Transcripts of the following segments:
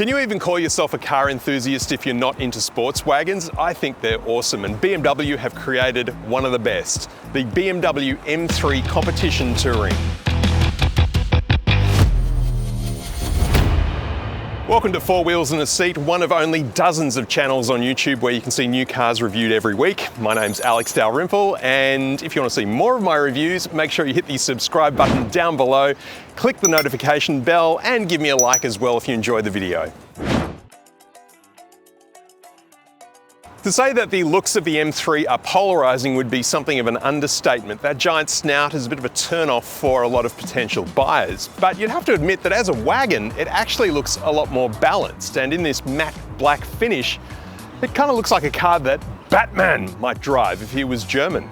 Can you even call yourself a car enthusiast if you're not into sports wagons? I think they're awesome, and BMW have created one of the best, the BMW M3 Competition Touring. Welcome to Four Wheels and a Seat, one of only dozens of channels on YouTube where you can see new cars reviewed every week. My name's Alex Dalrymple, and if you want to see more of my reviews, make sure you hit the subscribe button down below, click the notification bell, and give me a like as well if you enjoy the video. To say that the looks of the M3 are polarising would be something of an understatement. That giant snout is a bit of a turn-off for a lot of potential buyers. But you'd have to admit that as a wagon, it actually looks a lot more balanced. And in this matte black finish, it kind of looks like a car that Batman might drive if he was German.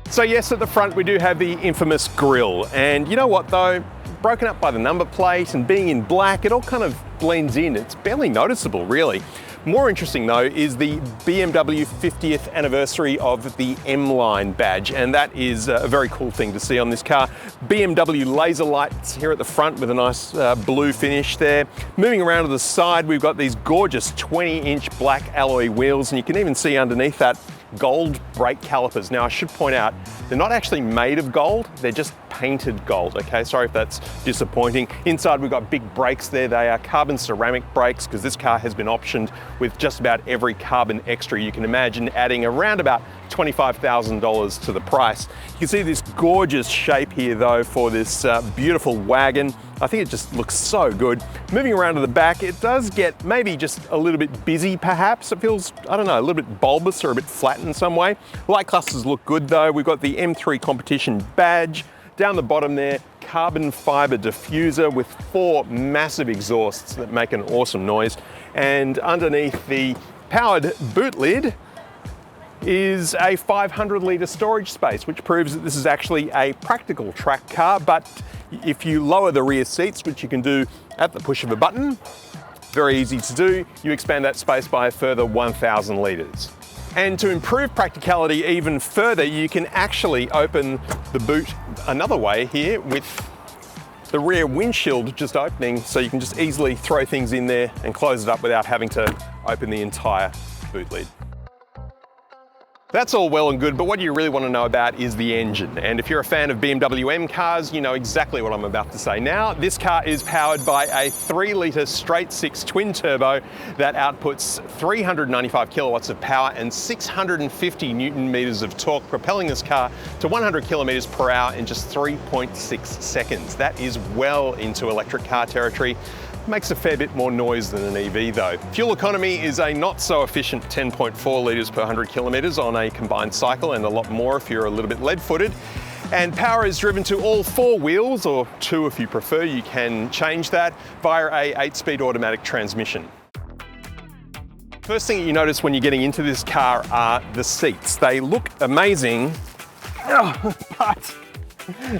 So yes, at the front we do have the infamous grille. And you know what though? Broken up by the number plate and being in black, it all kind of blends in. It's barely noticeable, really. More interesting though is the BMW 50th anniversary of the M-Line badge, and that is a very cool thing to see on this car. BMW laser lights here at the front with a nice blue finish there. Moving around to the side, we've got these gorgeous 20-inch black alloy wheels, and you can even see underneath that gold brake calipers. Now I should point out, they're not actually made of gold, they're just painted gold, okay? Sorry if that's disappointing. Inside we've got big brakes there. They are carbon ceramic brakes because this car has been optioned with just about every carbon extra you can imagine, adding around about $25,000 to the price. You can see this gorgeous shape here though for this beautiful wagon. I think it just looks so good. Moving around to the back, it does get maybe just a little bit busy perhaps. It feels, I don't know, a little bit bulbous or a bit flat in some way. Light clusters look good though. We've got the M3 Competition badge. Down the bottom there, carbon fiber diffuser with 4 massive exhausts that make an awesome noise. And underneath the powered boot lid is a 500-litre storage space, which proves that this is actually a practical track car. But if you lower the rear seats, which you can do at the push of a button, very easy to do, you expand that space by a further 1,000 litres. And to improve practicality even further, you can actually open the boot another way here with the rear windshield just opening, so you can just easily throw things in there and close it up without having to open the entire boot lid. That's all well and good, but what you really want to know about is the engine. And if you're a fan of BMW M cars, you know exactly what I'm about to say now. This car is powered by a 3-litre straight-six twin turbo that outputs 395 kilowatts of power and 650 Newton meters of torque, propelling this car to 100 kilometers per hour in just 3.6 seconds. That is well into electric car territory. Makes a fair bit more noise than an EV though. Fuel economy is a not so efficient 10.4 litres per 100 kilometres on a combined cycle, and a lot more if you're a little bit lead-footed. And power is driven to all 4 wheels, or 2 if you prefer. You can change that via a 8-speed automatic transmission. First thing you notice when you're getting into this car are the seats. They look amazing, but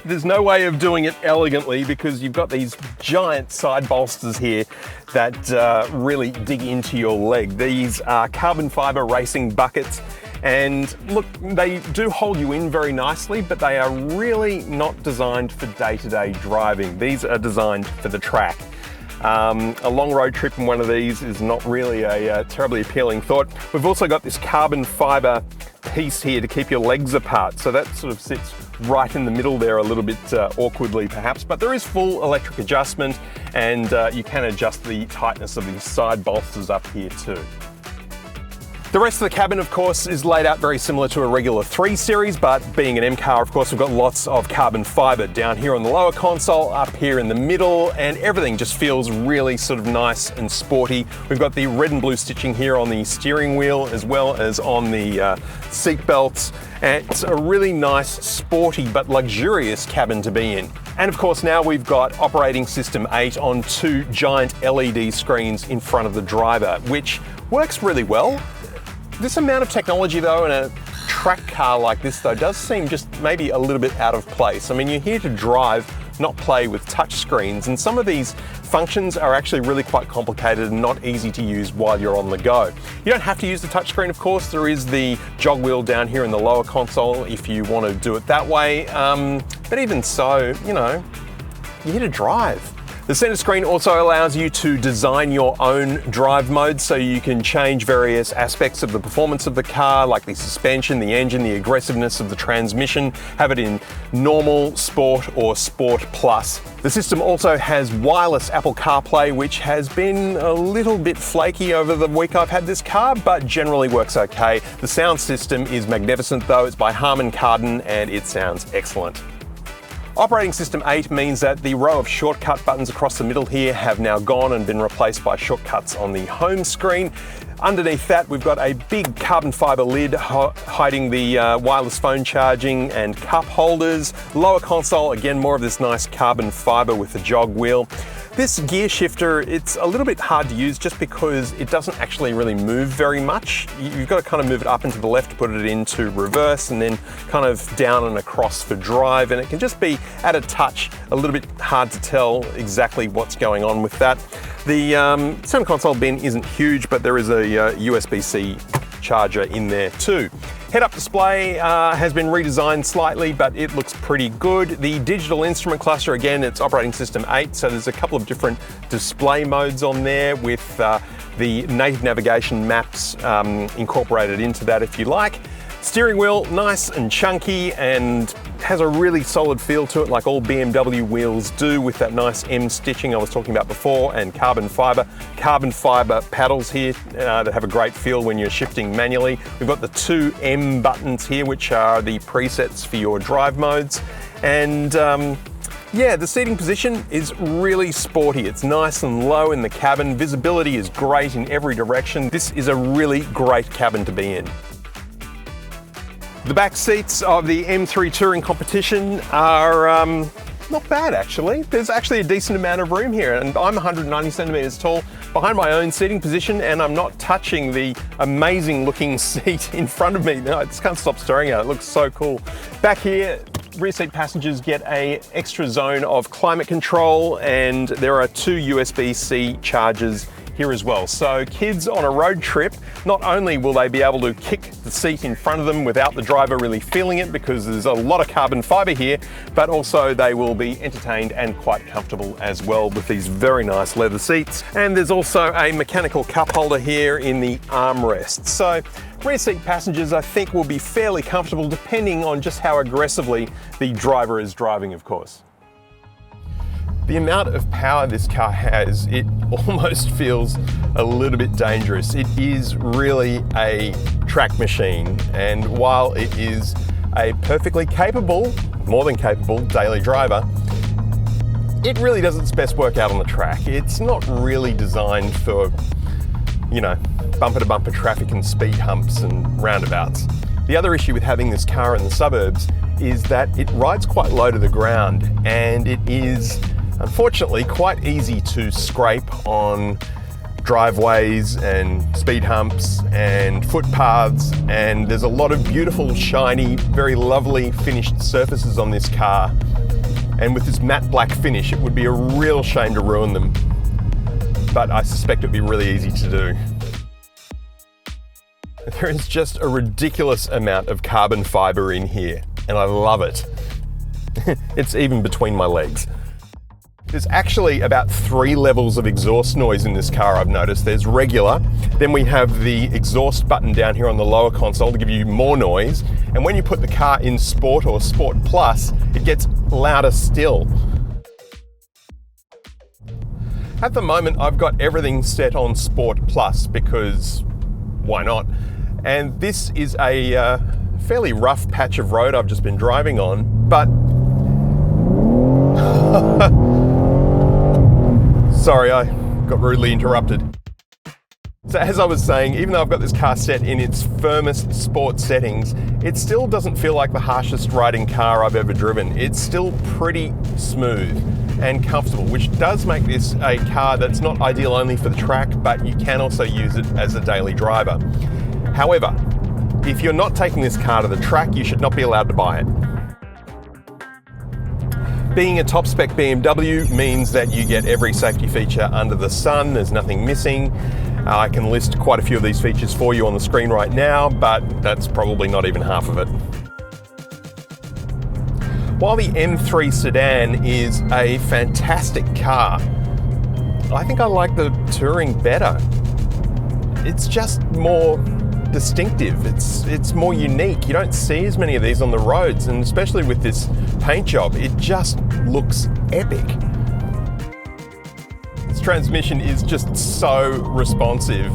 there's no way of doing it elegantly because you've got these giant side bolsters here that really dig into your leg. These are carbon fiber racing buckets, and look, they do hold you in very nicely, but they are really not designed for day-to-day driving. These are designed for the track. A long road trip in one of these is not really a terribly appealing thought. We've also got this carbon fiber piece here to keep your legs apart, so that sort of sits right in the middle there a little bit awkwardly perhaps, but there is full electric adjustment, and you can adjust the tightness of the side bolsters up here too. The rest of the cabin, of course, is laid out very similar to a regular 3 Series, but being an M car, of course, we've got lots of carbon fiber down here on the lower console, up here in the middle, and everything just feels really sort of nice and sporty. We've got the red and blue stitching here on the steering wheel as well as on the seat belts. And it's a really nice, sporty but luxurious cabin to be in. And of course now we've got operating system 8 on 2 giant LED screens in front of the driver, which works really well. This amount of technology though in a track car like this though does seem just maybe a little bit out of place. I mean, you're here to drive, not play with touch screens, and some of these functions are actually really quite complicated and not easy to use while you're on the go. You don't have to use the touchscreen, of course. There is the jog wheel down here in the lower console if you want to do it that way, but even so, you know, you're here to drive. The center screen also allows you to design your own drive modes, so you can change various aspects of the performance of the car, like the suspension, the engine, the aggressiveness of the transmission, have it in normal, sport, or sport plus. The system also has wireless Apple CarPlay, which has been a little bit flaky over the week I've had this car, but generally works okay. The sound system is magnificent though. It's by Harman Kardon and it sounds excellent. Operating System 8 means that the row of shortcut buttons across the middle here have now gone and been replaced by shortcuts on the home screen. Underneath that, we've got a big carbon fiber lid hiding the wireless phone charging and cup holders. Lower console, again, more of this nice carbon fiber with the jog wheel. This gear shifter, it's a little bit hard to use just because it doesn't actually really move very much. You've got to kind of move it up and to the left to put it into reverse, and then kind of down and across for drive, and it can just be, at a touch, a little bit hard to tell exactly what's going on with that. The center console bin isn't huge, but there is a USB-C charger in there too. Head-up display has been redesigned slightly, but it looks pretty good. The digital instrument cluster, again, it's operating system 8, so there's a couple of different display modes on there with the native navigation maps incorporated into that if you like. Steering wheel, nice and chunky and has a really solid feel to it, like all BMW wheels do, with that nice M stitching I was talking about before, and carbon fiber paddles here that have a great feel when you're shifting manually. We've got the two M buttons here, which are the presets for your drive modes. And yeah, the seating position is really sporty. It's nice and low in the cabin. Visibility is great in every direction. This is a really great cabin to be in. The back seats of the M3 Touring Competition are not bad actually. There's actually a decent amount of room here, and I'm 190 centimeters tall behind my own seating position, and I'm not touching the amazing looking seat in front of me. No, I just can't stop staring at it. It looks so cool. Back here, rear seat passengers get an extra zone of climate control, and there are two USB-C chargers here as well. So kids on a road trip, not only will they be able to kick the seat in front of them without the driver really feeling it, because there's a lot of carbon fiber here, but also they will be entertained and quite comfortable as well with these very nice leather seats. And there's also a mechanical cup holder here in the armrest. So rear seat passengers, I think, will be fairly comfortable depending on just how aggressively the driver is driving, of course. The amount of power this car has, it almost feels a little bit dangerous. It is really a track machine, and while it is a perfectly capable, more than capable, daily driver, it really does its best work out on the track. It's not really designed for, you know, bumper-to-bumper traffic and speed humps and roundabouts. The other issue with having this car in the suburbs is that it rides quite low to the ground, and it is unfortunately quite easy to scrape on driveways and speed humps and footpaths, and there's a lot of beautiful, shiny, very lovely finished surfaces on this car, and with this matte black finish it would be a real shame to ruin them, but I suspect it'd be really easy to do. There is just a ridiculous amount of carbon fiber in here, and I love it. It's even between my legs. There's actually about 3 levels of exhaust noise in this car, I've noticed. There's regular, then we have the exhaust button down here on the lower console to give you more noise, and when you put the car in Sport or Sport Plus, it gets louder still. At the moment, I've got everything set on Sport Plus because why not? And this is a fairly rough patch of road I've just been driving on, but sorry, I got rudely interrupted. So as I was saying, even though I've got this car set in its firmest sport settings, it still doesn't feel like the harshest riding car I've ever driven. It's still pretty smooth and comfortable, which does make this a car that's not ideal only for the track, but you can also use it as a daily driver. However, if you're not taking this car to the track, you should not be allowed to buy it. Being a top spec BMW means that you get every safety feature under the sun. There's nothing missing. I can list quite a few of these features for you on the screen right now, but that's probably not even half of it. While the M3 sedan is a fantastic car, I think I like the Touring better. It's just more distinctive. It's more unique. You don't see as many of these on the roads, and especially with this paint job, it just looks epic. This transmission is just so responsive.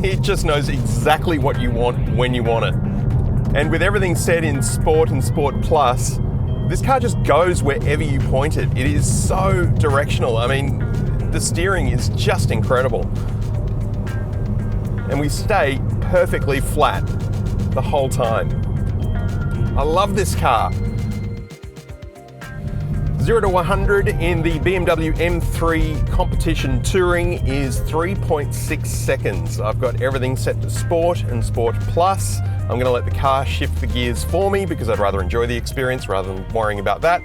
It just knows exactly what you want when you want it. And with everything set in Sport and Sport Plus, this car just goes wherever you point it. It is so directional. I mean, the steering is just incredible. And we stay perfectly flat the whole time. I love this car. 0 to 100 in the BMW M3 Competition Touring is 3.6 seconds. I've got everything set to Sport and Sport Plus. I'm going to let the car shift the gears for me because I'd rather enjoy the experience rather than worrying about that.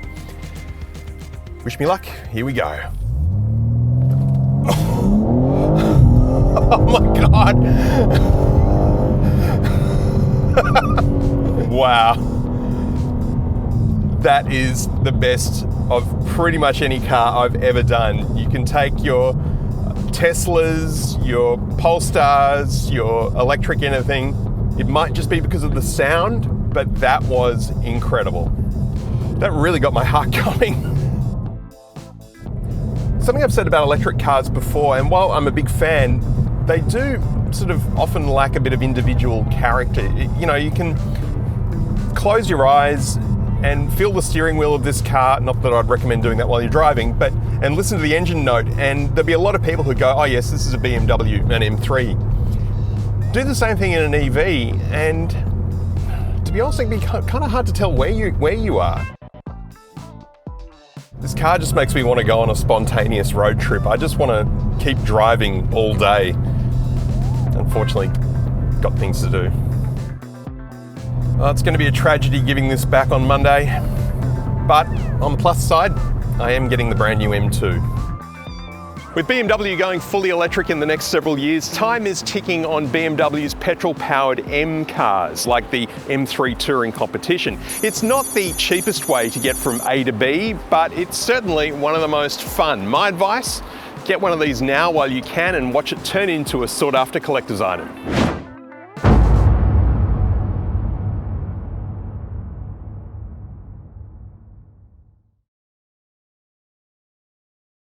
Wish me luck. Here we go. Oh my God. Wow. That is the best of pretty much any car I've ever done. You can take your Teslas, your Polestars, your electric anything. It might just be because of the sound, but that was incredible. That really got my heart going. Something I've said about electric cars before, and while I'm a big fan, they do sort of often lack a bit of individual character. You know, you can close your eyes and feel the steering wheel of this car, not that I'd recommend doing that while you're driving, and listen to the engine note, and there'll be a lot of people who go, oh yes, this is a BMW, an M3. Do the same thing in an EV, and to be honest, it'd be kind of hard to tell where you are. This car just makes me want to go on a spontaneous road trip. I just want to keep driving all day. Unfortunately, got things to do. Well, it's going to be a tragedy giving this back on Monday, but on the plus side, I am getting the brand new M2. With BMW going fully electric in the next several years, time is ticking on BMW's petrol-powered M cars, like the M3 Touring Competition. It's not the cheapest way to get from A to B, but it's certainly one of the most fun. My advice, get one of these now while you can and watch it turn into a sought-after collector's item.